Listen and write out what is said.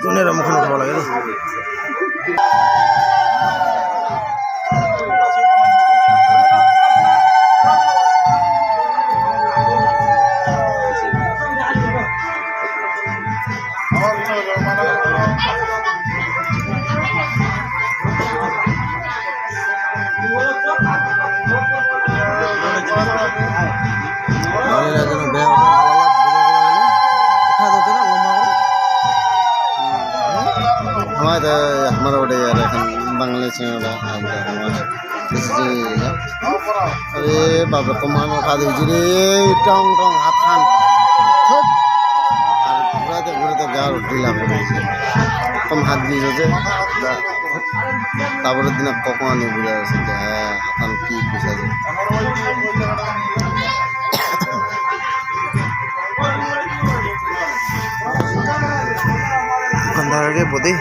দুনিয়ার মুখে উঠাব লাগে রে हमारा बड़े यार बांग्लादेश में अरे बाबा तो मान उठा दीजिए रे टंग टंग हाथ खान घूरते गार ढीला कम हाथ दिए तब दिन कखनी बुझा हाँ हाथान की बुझा दुकानदार के बोधी